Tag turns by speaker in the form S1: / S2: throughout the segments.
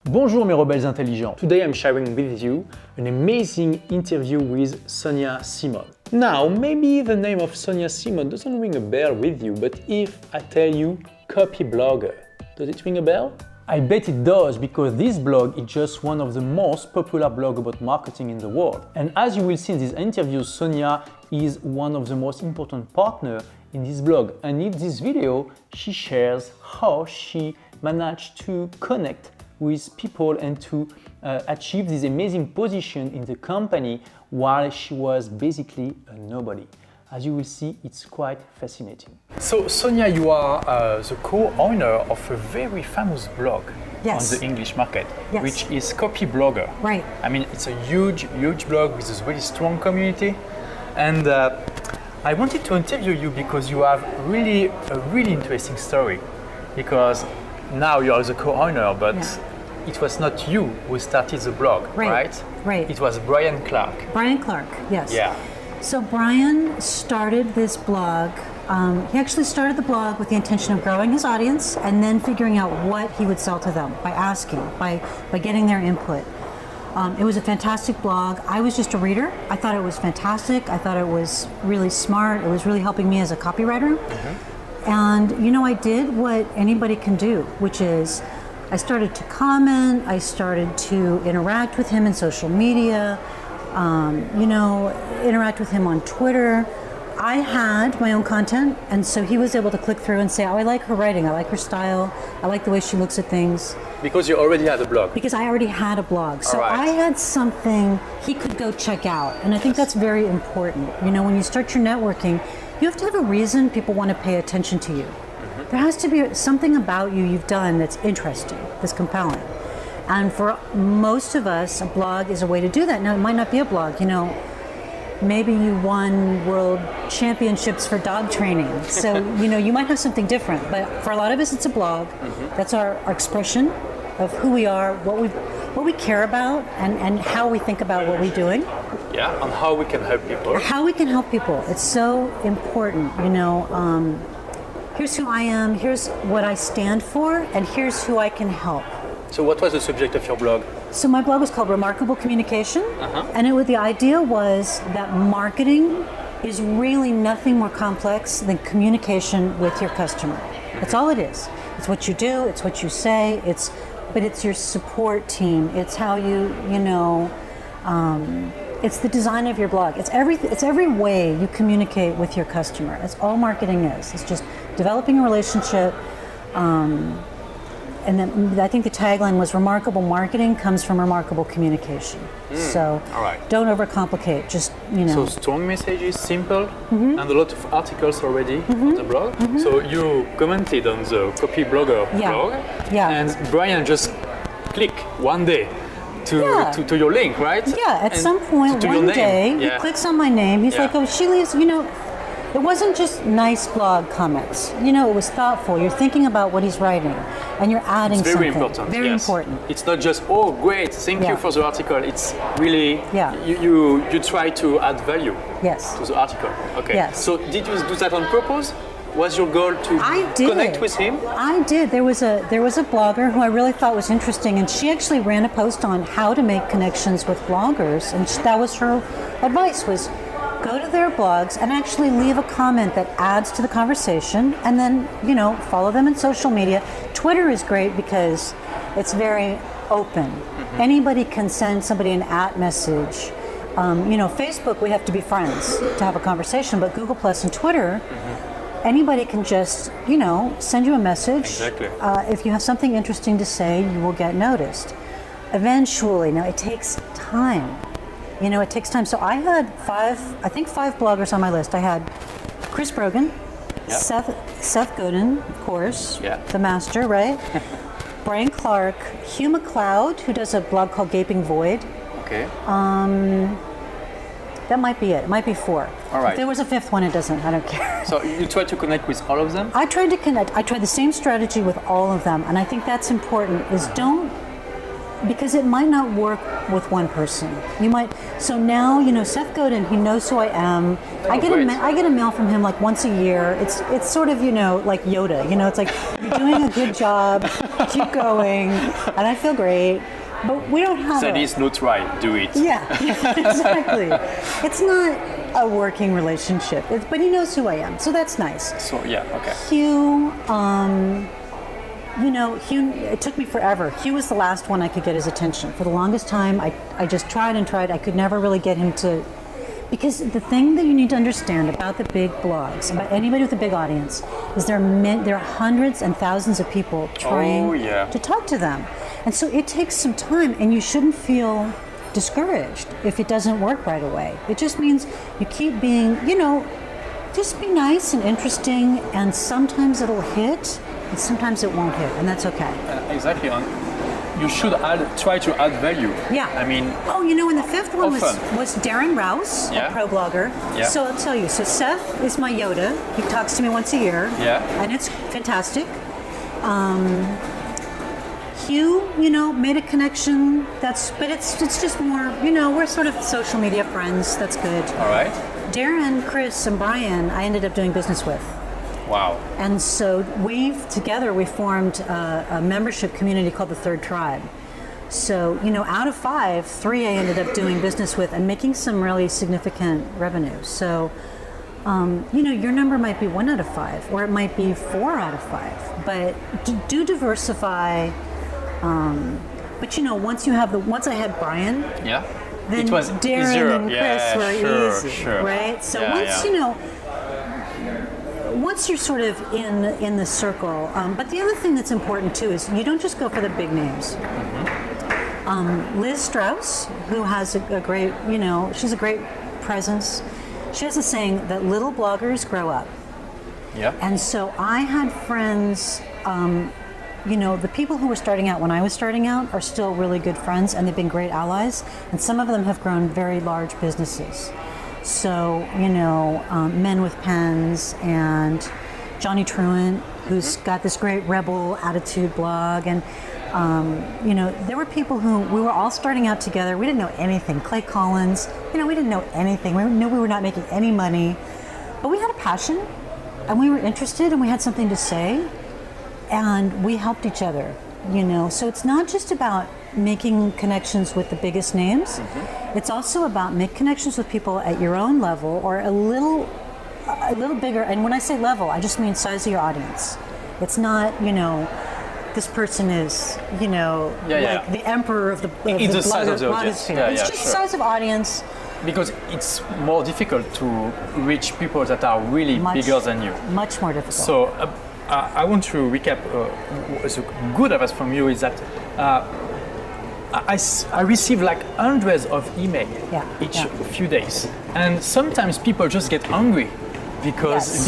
S1: Bonjour mes rebelles intelligents. Today I'm sharing with you an amazing interview with Sonia Simone. Now, maybe the name of Sonia Simone doesn't ring a bell with you, but if I tell you copy blogger, does it ring a bell? I bet it does, because this blog is just one of the most popular blogs about marketing in the world. And as you will see in this interview, Sonia is one of the most important partners in this blog. And in this video, she shares how she managed to connect with people and to achieve this amazing position in the company while she was basically a nobody. As you will see, it's quite fascinating. So Sonia, you are the co-owner of a very famous blog on the English market, which is Copy Blogger.
S2: Right.
S1: I mean, it's a huge blog with a really strong community. And I wanted to interview you because you have a really interesting story. Because now you are the co-owner, but it was not you who started the blog, right?
S2: Right.
S1: It was Brian Clark.
S2: Brian Clark, yes.
S1: Yeah.
S2: So Brian started this blog. He actually started the blog with the intention of growing his audience and then figuring out what he would sell to them by asking, by getting their input. It was a fantastic blog. I was just a reader. I thought it was fantastic. I thought it was really smart. It was really helping me as a copywriter. And you know, I did what anybody can do, which is I started to comment, I started to interact with him in social media, you know, interact with him on Twitter. I had my own content, and so he was able to click through and say, oh, I like her writing, I like her style, I like the way she looks at things.
S1: Because you already had a blog.
S2: Because I already had a blog. So I had something he could go check out, and I think that's very important. You know, when you start your networking, you have to have a reason people want to pay attention to you. There has to be something about you've done that's interesting, that's compelling. And for most of us, a blog is a way to do that. Now, it might not be a blog, you know, maybe you won world championships for dog training. So, you know, you might have something different, but for a lot of us, it's a blog. That's our expression of who we are, what we care about, and how we think about what we're doing.
S1: Yeah, and how we can help people.
S2: How we can help people. It's so important, you know. Here's who I am, here's what I stand for, and here's who I can help.
S1: So what was the subject of your blog?
S2: So my blog was called Remarkable Communication, and the idea was that marketing is really nothing more complex than communication with your customer. That's all it is. It's what you do, it's what you say, but it's your support team, it's how you know, it's the design of your blog. It's every way you communicate with your customer. That's all marketing is. It's just developing a relationship. And then I think the tagline was remarkable marketing comes from remarkable communication. So don't overcomplicate, just, you know.
S1: So strong messages, simple, and a lot of articles already on the blog. So you commented on the Copy Blogger blog, and Brian just clicked one day to your link, right?
S2: Yeah, at some point, one day, he clicks on my name. He's like, oh, she leaves, you know, it wasn't just nice blog comments. You know, it was thoughtful. You're thinking about what he's writing, and you're adding something.
S1: Very important.
S2: Very important.
S1: It's not just, oh, great, thank you for the article. It's really, you try to add value to the article. Okay.
S2: Yes.
S1: So did you do that on purpose? Was your goal to connect with him?
S2: I did. There was a blogger who I really thought was interesting, and she actually ran a post on how to make connections with bloggers, and that was her advice, was go to their blogs and actually leave a comment that adds to the conversation, and then, you know, follow them in social media. Twitter is great because it's very open. Anybody can send somebody an @ message. You know, Facebook, we have to be friends to have a conversation, but Google Plus and Twitter, anybody can just, you know, send you a message.
S1: Exactly.
S2: If you have something interesting to say, you will get noticed. Eventually, now it takes time. You know, it takes time. So I had five bloggers on my list. I had Chris Brogan, Seth Godin, of course, the master, right? Brian Clark, Hugh McLeod, who does a blog called Gaping Void.
S1: Okay.
S2: That might be it. It might be 4.
S1: All right.
S2: If there was a 5th one, it doesn't. I don't care.
S1: So you try to connect with all of them?
S2: I tried to connect. I tried the same strategy with all of them, and I think that's important. Is don't because it might not work with one person. You might. So now, Seth Godin, he knows who I am. I get a mail from him like once a year. It's sort of, like Yoda. It's like, you're doing a good job, keep going, and I feel great. But we don't have.
S1: That is not right. Do it.
S2: Yeah, exactly. It's not a working relationship, but he knows who I am, so that's nice.
S1: So yeah, okay.
S2: Hugh, Hugh, it took me forever. Hugh was the last one I could get his attention. For the longest time, I just tried and tried. I could never really get him to, because the thing that you need to understand about the big blogs, about anybody with a big audience, is there are hundreds and thousands of people trying to talk to them. And so it takes some time, and you shouldn't feel discouraged if it doesn't work right away. It just means you keep being, just be nice and interesting, and sometimes it'll hit, and sometimes it won't hit, and that's okay.
S1: Exactly. You should try to add value.
S2: Yeah.
S1: I mean.
S2: Oh, and the fifth one was Darren Rouse, a pro blogger. Yeah. So I'll tell you. So Seth is my Yoda. He talks to me once a year.
S1: Yeah.
S2: And it's fantastic. Hugh, made a connection. But it's just more, we're sort of social media friends. That's good.
S1: All right.
S2: Darren, Chris, and Brian, I ended up doing business with.
S1: Wow.
S2: And so we formed a membership community called the Third Tribe. So, out of 5, 3 I ended up doing business with and making some really significant revenue. So, your number might be 1 out of 5, or it might be 4 out of 5. But do diversify. But once I had Brian, then
S1: it was
S2: Darren
S1: easier.
S2: and Chris were easy, right? So once you're sort of in the circle, but the other thing that's important too is you don't just go for the big names. Liz Strauss, who has a great, she's a great presence. She has a saying that little bloggers grow up.
S1: Yeah.
S2: And so I had friends, the people who were starting out when I was starting out are still really good friends, and they've been great allies, and some of them have grown very large businesses. So, Men with Pens and Johnny Truant, who's got this great rebel attitude blog. And, there were people who we were all starting out together. We didn't know anything. Clay Collins, we didn't know anything. We knew we were not making any money. But we had a passion, and we were interested, and we had something to say. And we helped each other, So it's not just about making connections with the biggest names. It's also about make connections with people at your own level or a little bigger. And when I say level, I just mean size of your audience. It's not, this person is, like the emperor of the blogosphere. It's just size of audience.
S1: Because it's more difficult to reach people that are really bigger than you.
S2: Much more difficult.
S1: So I want to recap. A good advice from you is that I receive like hundreds of emails each few days, and sometimes people just get angry because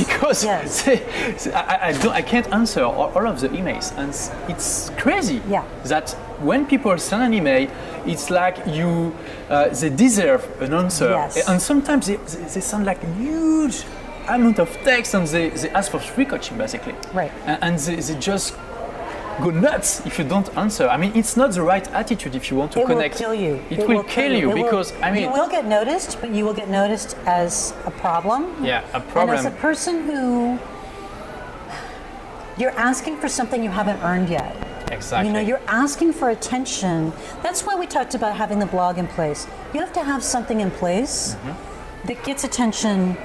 S1: I can't answer all of the emails, and it's crazy that when people send an email, it's like they deserve an answer, and sometimes they sound like huge amount of text, and they ask for free coaching basically,
S2: right?
S1: And they just go nuts if you don't answer. I mean, it's not the right attitude if you want to connect.
S2: It will kill you.
S1: It will kill you because
S2: you will get noticed, but you will get noticed as a problem.
S1: Yeah, a problem.
S2: And as a person who you're asking for something you haven't earned yet.
S1: Exactly.
S2: You're asking for attention. That's why we talked about having the blog in place. You have to have something in place that gets attention.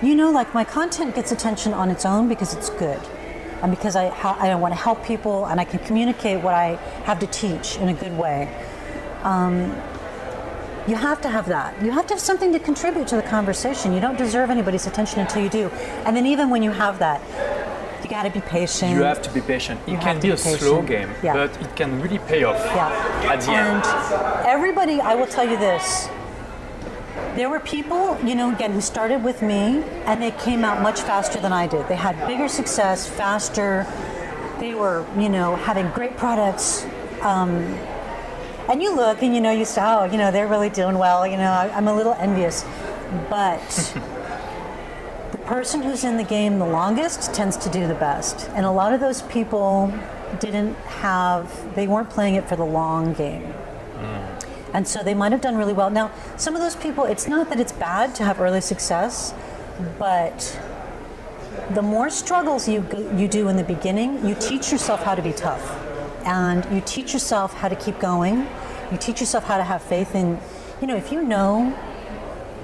S2: Like my content gets attention on its own because it's good. And because I want to help people and I can communicate what I have to teach in a good way. You have to have that. You have to have something to contribute to the conversation. You don't deserve anybody's attention until you do. And then even when you have that, you got to be patient.
S1: You have to be patient. It can be a slow game, but it can really pay off at the end.
S2: And everybody, I will tell you this. There were people, again, who started with me, and they came out much faster than I did. They had bigger success, faster. They were, having great products. And you look and, you say, oh, they're really doing well. I'm a little envious. But the person who's in the game the longest tends to do the best. And a lot of those people they weren't playing it for the long game. And so they might have done really well. Now, some of those people, it's not that it's bad to have early success, but the more struggles you do in the beginning, you teach yourself how to be tough. And you teach yourself how to keep going. You teach yourself how to have faith in, if you know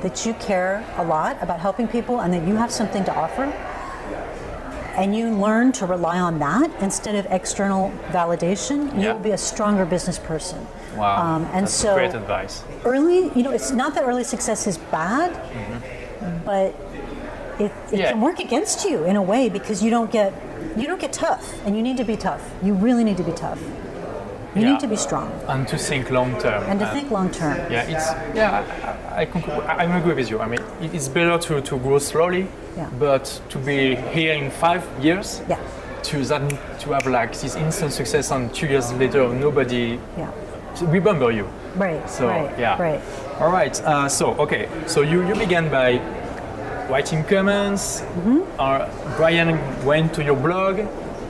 S2: that you care a lot about helping people and that you have something to offer, and you learn to rely on that instead of external validation, you'll be a stronger business person.
S1: Wow,
S2: and
S1: that's
S2: so
S1: great advice.
S2: Early, it's not that early success is bad, but it can work against you in a way because you don't get tough, and you need to be tough. You really need to be tough. You need to be strong.
S1: And to think long term.
S2: And to think long term.
S1: I agree with you. I mean, it's better to grow slowly, but to be here in 5 years, to have like this instant success, and 2 years later nobody remember you.
S2: Right.
S1: So
S2: Right.
S1: All right. So you began by writing comments. Brian went to your blog.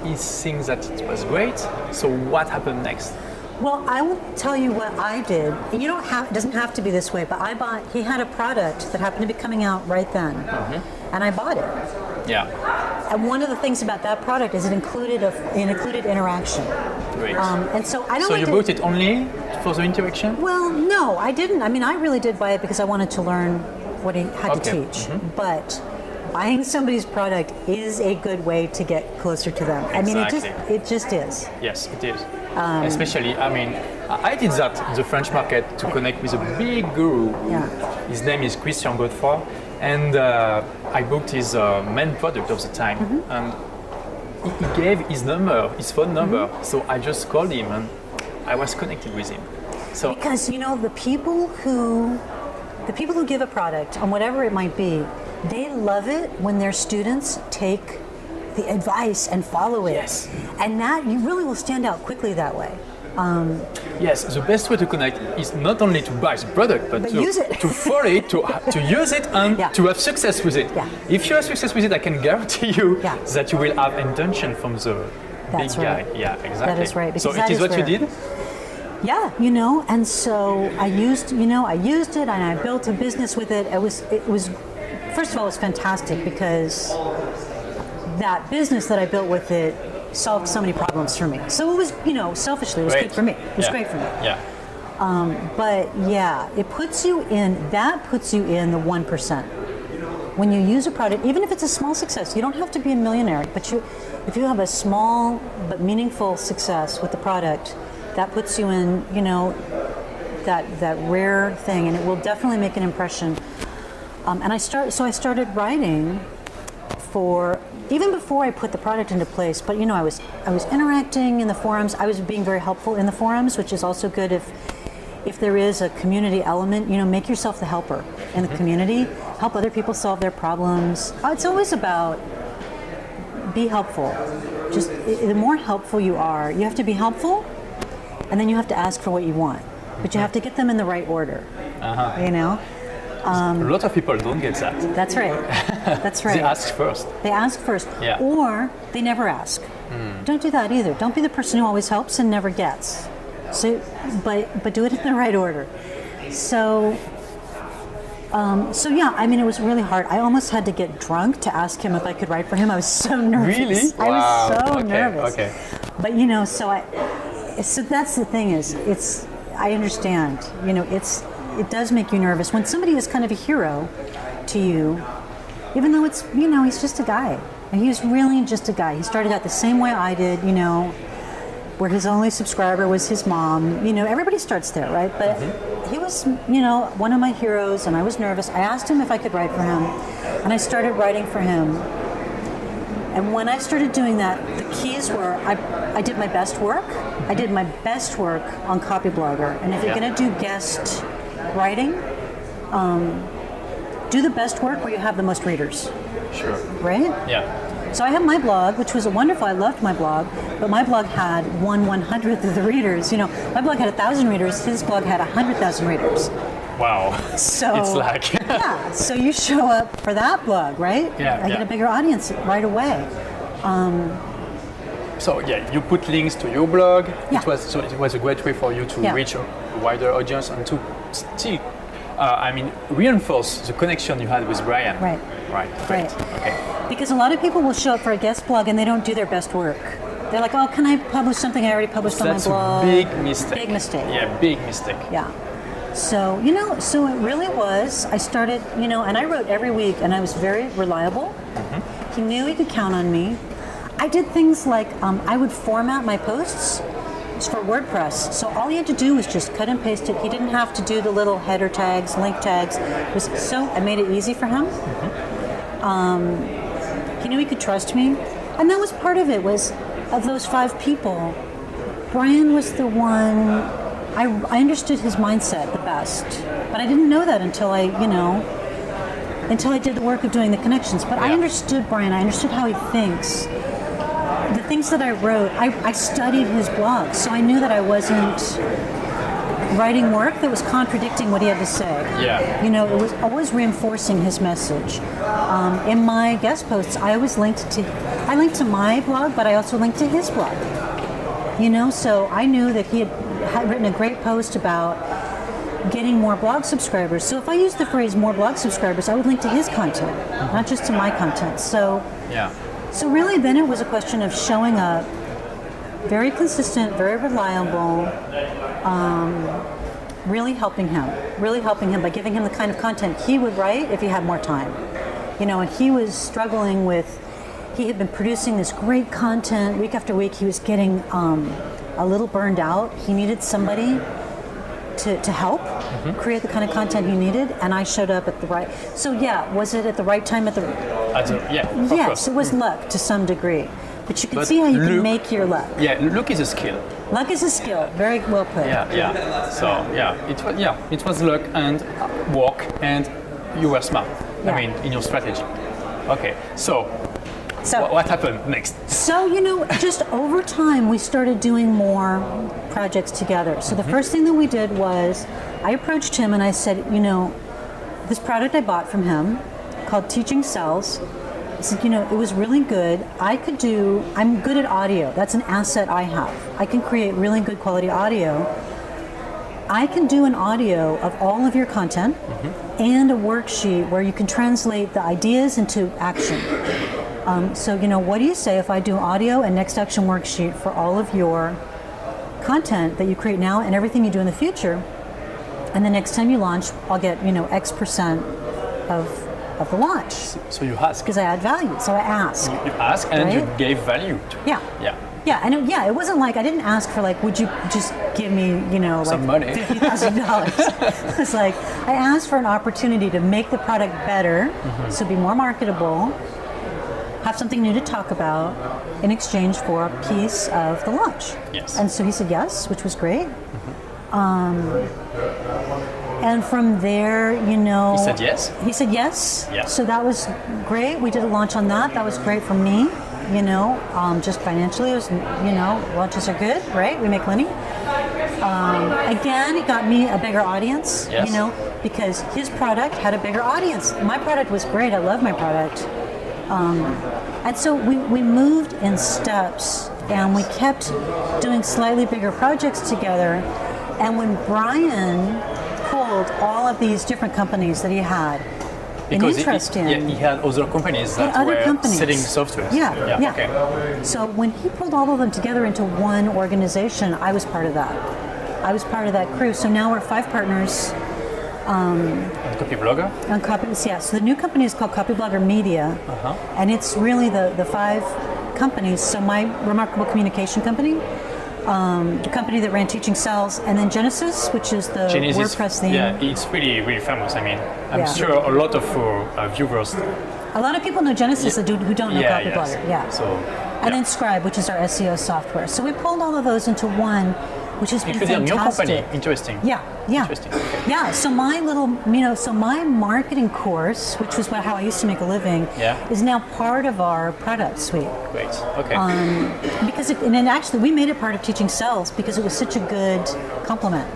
S1: He thinks that it was great. So what happened next?
S2: Well, I will tell you what I did. It doesn't have to be this way, but he had a product that happened to be coming out right then, and I bought it.
S1: Yeah.
S2: And one of the things about that product is it included interaction.
S1: Great.
S2: And so I don't.
S1: So you bought it only for the interaction?
S2: Well, no, I didn't. I mean, I really did buy it because I wanted to learn what he had to teach. But buying somebody's product is a good way to get closer to them.
S1: Exactly.
S2: I mean, it just is.
S1: Yes, it is. Especially, I mean, I did that in the French market to connect with a big guru. His name is Christian Godefroy, and I booked his main product of the time. And he gave his phone number. So I just called him, and I was connected with him. So
S2: because the people who give a product on whatever it might be, they love it when their students take the advice and follow it.
S1: Yes.
S2: And that you really will stand out quickly that way.
S1: Yes, the best way to connect is not only to buy the product, but to
S2: use it.
S1: to follow it, to use it, and to have success with it.
S2: Yeah.
S1: If you have success with it, I can guarantee you that you will have intention from the
S2: That's
S1: big
S2: right.
S1: guy. Yeah, exactly.
S2: That is right.
S1: So it is what you did?
S2: Yeah, and so I used it, and I built a business with it. It was first of all, it was fantastic because that business that I built with it solved so many problems for me. So it was, selfishly, it was good for me. It was great for me.
S1: Yeah.
S2: But it puts you in the 1%. When you use a product, even if it's a small success, you don't have to be a millionaire, but if you have a small but meaningful success with the product, that puts you in, that rare thing, and it will definitely make an impression. And I started writing even before I put the product into place. But I was interacting in the forums. I was being very helpful in the forums, which is also good if there is a community element. Make yourself the helper in the community. Help other people solve their problems. It's always about be helpful. Just the more helpful you are, you have to be helpful, and then you have to ask for what you want. But you have to get them in the right order.
S1: A lot of people don't get that.
S2: That's right. That's right.
S1: They ask first.
S2: Yeah. Or they never ask. Don't do that either. Don't be the person who always helps and never gets. So, but do it in the right order. So yeah. I mean, it was really hard. I almost had to get drunk to ask him if I could write for him. I was so nervous.
S1: Really?
S2: I was so nervous.
S1: Okay.
S2: But so that's the thing is, I understand. It does make you nervous when somebody is kind of a hero to you, even though it's, he's just a guy. And he was really just a guy. He started out the same way I did, where his only subscriber was his mom. Everybody starts there, right? But he was, one of my heroes, and I was nervous. I asked him if I could write for him, and I started writing for him. And when I started doing that, the keys were, I did my best work. I did my best work on Copyblogger. And if you're going to do guest writing, do the best work where you have the most readers.
S1: Sure.
S2: Right?
S1: Yeah.
S2: So I have my blog, which was wonderful. I loved my blog, but my blog had 1/100th of the readers. My blog had 1,000 readers. His blog had 100,000 readers.
S1: Wow.
S2: So
S1: it's like
S2: so you show up for that blog, right?
S1: Yeah.
S2: I get a bigger audience right away.
S1: So yeah, you put links to your blog.
S2: Yeah.
S1: It was a great way for you to
S2: Yeah.
S1: reach a wider audience and to still, reinforce the connection you had with Brian.
S2: Right.
S1: Right. Great.
S2: Right.
S1: Okay.
S2: Because a lot of people will show up for a guest blog and they don't do their best work. They're like, oh, can I publish something I already published on my
S1: That's
S2: blog?
S1: a big mistake.
S2: Big mistake.
S1: Yeah, big mistake.
S2: Yeah. So, so it really was, I started, and I wrote every week and I was very reliable. Mm-hmm. He knew he could count on me. I did things like I would format my posts for WordPress. So all he had to do was just cut and paste it. He didn't have to do the little header tags, link tags. I made it easy for him. Mm-hmm. He knew he could trust me. And that was part of it, was of those 5 people, Brian was the one, I understood his mindset the best. But I didn't know that until I did the work of doing the connections. But I understood Brian, I understood how he thinks. The things that I wrote, I studied his blog, so I knew that I wasn't writing work that was contradicting what he had to say.
S1: Yeah.
S2: It was always reinforcing his message. In my guest posts, I linked to my blog, but I also linked to his blog. So I knew that he had written a great post about getting more blog subscribers. So if I used the phrase more blog subscribers, I would link to his content, not just to my content. So really then it was a question of showing up very consistent, very reliable, really helping him by giving him the kind of content he would write if he had more time. And he was struggling with, he had been producing this great content week after week. He was getting a little burned out. He needed somebody to help create the kind of content he needed, and I showed up at the right. So was it at the right time yes, it was luck to some degree. But you can see how you can make your luck.
S1: Yeah, luck is a skill.
S2: Luck is a skill. Very well put.
S1: Yeah. So it was luck and work, and you were smart.
S2: Yeah.
S1: In your strategy. Okay. So what happened next?
S2: So just over time, we started doing more projects together. So the first thing that we did was, I approached him and I said, this product I bought from him called Teaching Sells. I said, it was really good. I'm good at audio. That's an asset I have. I can create really good quality audio. I can do an audio of all of your content and a worksheet where you can translate the ideas into action. So, what do you say if I do audio and next action worksheet for all of your content that you create now and everything you do in the future? And the next time you launch, I'll get, X% of the launch.
S1: So you asked.
S2: Because I add value. So I asked.
S1: You asked and you gave value to it.
S2: Yeah. Yeah, and it wasn't like, I didn't ask for would you just give me,
S1: some money.
S2: $50,000. It was like, I asked for an opportunity to make the product better, so be more marketable, have something new to talk about in exchange for a piece of the launch.
S1: Yes.
S2: And so he said yes, which was great. And from there,
S1: He said yes?
S2: He said yes.
S1: Yeah.
S2: So that was great. We did a launch on that. That was great for me. Just financially, it was, launches are good, right? We make money. Again, it got me a bigger audience, because his product had a bigger audience. My product was great. I love my product. And so we moved in steps, and we kept doing slightly bigger projects together. And when Brian pulled all of these different companies that he had,
S1: because
S2: he
S1: had other companies that were selling software.
S2: Yeah.
S1: Okay.
S2: So when he pulled all of them together into one organization, I was part of that. I was part of that crew. So now we're 5 partners.
S1: On Copyblogger?
S2: On So the new company is called Copyblogger Media, and it's really the 5 companies. So my Remarkable Communication company, the company that ran Teaching Sells, and then Genesis, which is the WordPress theme.
S1: Yeah, it's really, really famous. I'm sure a lot of viewers.
S2: A lot of people know Genesis who don't know Copyblogger.
S1: Yes.
S2: And then Scribe, which is our SEO software. So we pulled all of those into one, which has been fantastic.
S1: New company. Interesting.
S2: Yeah.
S1: Interesting. Okay.
S2: Yeah. So my my marketing course, which was how I used to make a living, is now part of our product suite.
S1: Great. Okay.
S2: Because actually we made it part of Teaching Sells because it was such a good complement.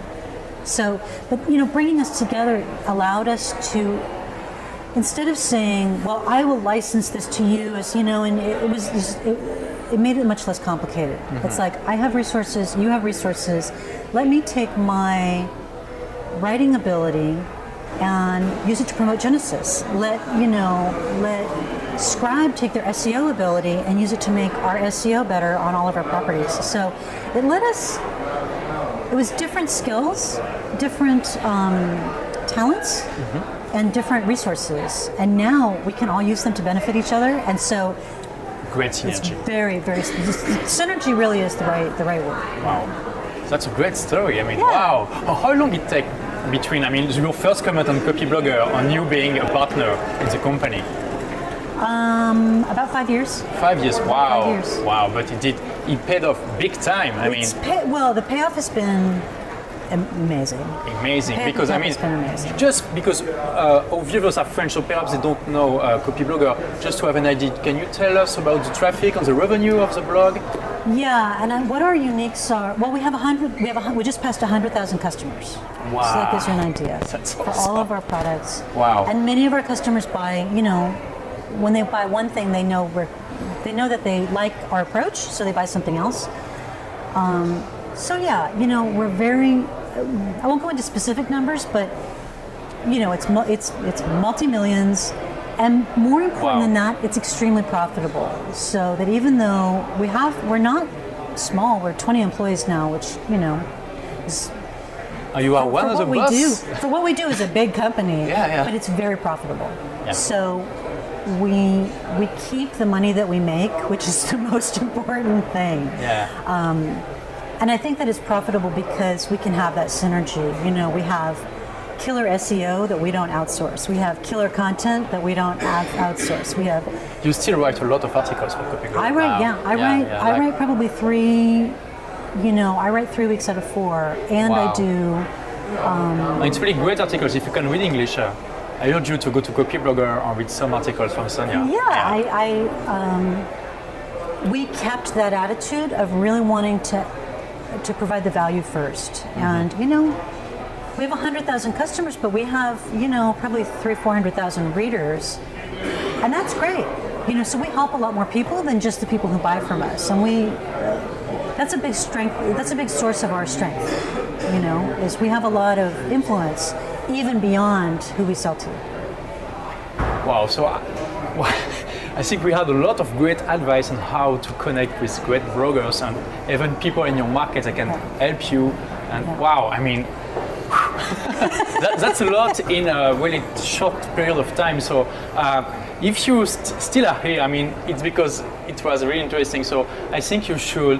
S2: So, but bringing us together allowed us to instead of saying, well, I will license this to you, as you know, and it made it much less complicated. It's like, I have resources, you have resources. Let me take my writing ability and use it to promote Genesis. Let Scribe take their SEO ability and use it to make our SEO better on all of our properties. So it was different skills, different talents, and different resources. And now we can all use them to benefit each other. And so
S1: great synergy.
S2: It's very, very, synergy really is the right word.
S1: Wow. That's a great story. I mean, wow. How long it take between, your first comment on Copyblogger and you being a partner in the company?
S2: About 5 years.
S1: 5 years, wow.
S2: 5 years.
S1: Wow, but it paid off big time.
S2: The payoff has been amazing.
S1: Amazing, because
S2: it's been amazing.
S1: Just because our viewers are French, so perhaps they don't know Copyblogger. Just to have an idea, can you tell us about the traffic and the revenue of the blog?
S2: Yeah, and what our uniques are. Well, we just passed 100,000 customers.
S1: Wow,
S2: so that gives you an idea.
S1: That's
S2: for
S1: awesome.
S2: all of our products.
S1: Wow,
S2: and many of our customers buy. When they buy one thing, they know that they like our approach, so they buy something else. We're very. I won't go into specific numbers, but it's multi-millions, and more important than that, it's extremely profitable. So that even though we're not small, we're 20 employees now, which is.
S1: You are one of the boss.
S2: For what we do is a big company, but it's very profitable.
S1: Yeah.
S2: So we keep the money that we make, which is the most important thing.
S1: Yeah.
S2: And I think that it's profitable because we can have that synergy. We have killer SEO that we don't outsource. We have killer content that we don't outsource. We have.
S1: You still write a lot of articles for Copyblogger.
S2: I write probably 3. I write 3 weeks out of 4, and I do.
S1: It's really great articles. If you can read English, I urge you to go to Copyblogger and read some articles from Sonia.
S2: We kept that attitude of really wanting to provide the value first. And we have 100,000 customers, but we have probably 300,000-400,000 readers, and that's great. So we help a lot more people than just the people who buy from us, and that's a big strength. That's a big source of our strength. Is we have a lot of influence even beyond who we sell to.
S1: Wow. So I think we had a lot of great advice on how to connect with great bloggers and even people in your market that can help you. And wow, that's a lot in a really short period of time. So if you still are here, it's because it was really interesting. So I think you should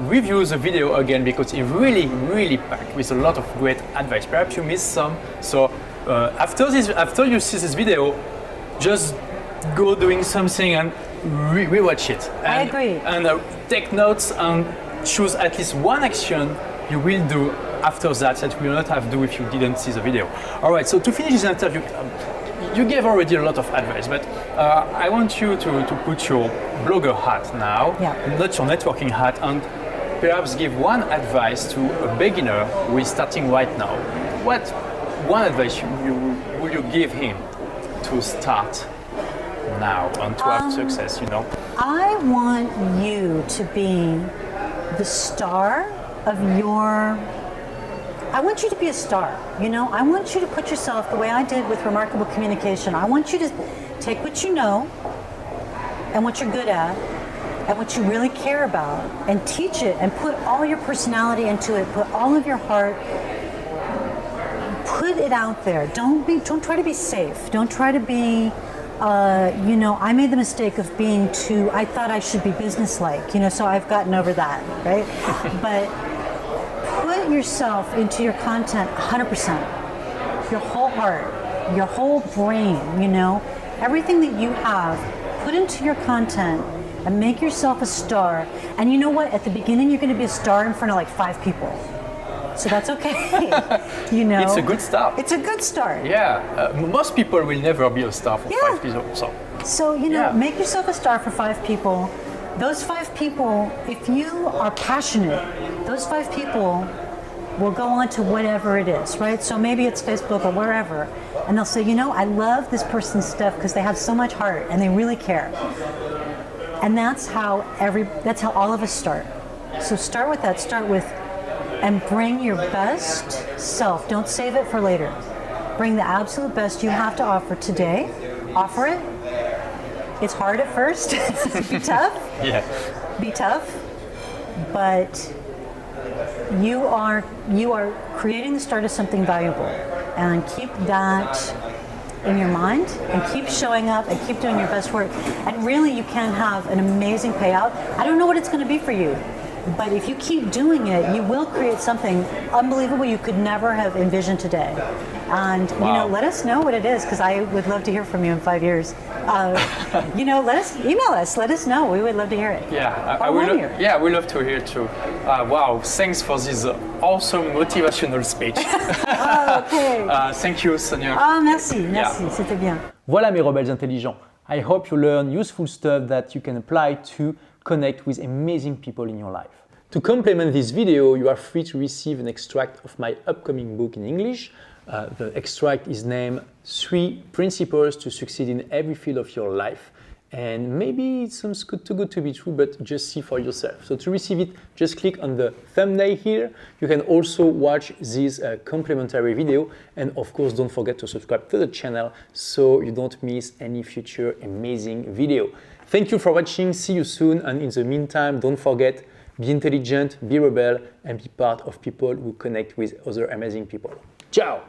S1: review the video again, because it really, really packed with a lot of great advice. Perhaps you missed some. So after you see this video, just go doing something and rewatch it. And,
S2: I agree.
S1: And take notes and choose at least one action you will do after that you will not have to do if you didn't see the video. All right, so to finish this interview, you gave already a lot of advice, but I want you to put your blogger hat now, not your networking hat, and perhaps give one advice to a beginner who is starting right now. What one advice will you give him to start now and to have success,
S2: I want you to be the star of your. I want you to be a star, I want you to put yourself the way I did with Remarkable Communication. I want you to take what you know and what you're good at and what you really care about and teach it and put all your personality into it, put all of your heart, put it out there. Don't try to be safe. Don't try to be, I made the mistake of being I thought I should be businesslike, so I've gotten over that, right? But put yourself into your content 100%, your whole heart, your whole brain, everything that you have, put into your content and make yourself a star. And you know what? At the beginning, you're going to be a star in front of like 5 people. So that's okay.
S1: It's a good start.
S2: It's a good start.
S1: Yeah. Most people will never be a star for 5 people.
S2: So, make yourself a star for 5 people. Those 5 people, if you are passionate, those 5 people will go on to whatever it is, right? So maybe it's Facebook or wherever, and they'll say, you know, I love this person's stuff because they have so much heart and they really care. And that's how all of us start. So start with that, and bring your best self. Don't save it for later. Bring the absolute best you have to offer today. Offer it. It's hard at first. Be tough.
S1: Yeah.
S2: Be tough. But you are creating the start of something valuable, and keep that in your mind, and keep showing up and keep doing your best work, and really you can have an amazing payout. I don't know what it's going to be for you, but if you keep doing it, you will create something unbelievable you could never have envisioned today. And
S1: Wow.
S2: you know, let us know what it is, because I would love to hear from you in 5 years. You know, email us, let us know. We would love to hear it.
S1: Yeah,
S2: Or 1 year.
S1: Yeah, we love to hear too. Wow, thanks for this awesome motivational speech.
S2: Okay.
S1: Thank you, Sonia.
S2: Merci, c'était bien.
S1: Voilà mes rebelles intelligents. I hope you learn useful stuff that you can apply to connect with amazing people in your life. To complement this video, you are free to receive an extract of my upcoming book in English. The extract is named 3 Principles to Succeed in Every Field of Your Life. And maybe it sounds too good to be true, but just see for yourself. So to receive it, just click on the thumbnail here. You can also watch this complimentary video. And of course, don't forget to subscribe to the channel so you don't miss any future amazing video. Thank you for watching. See you soon. And in the meantime, don't forget, be intelligent, be rebel, and be part of people who connect with other amazing people. Ciao!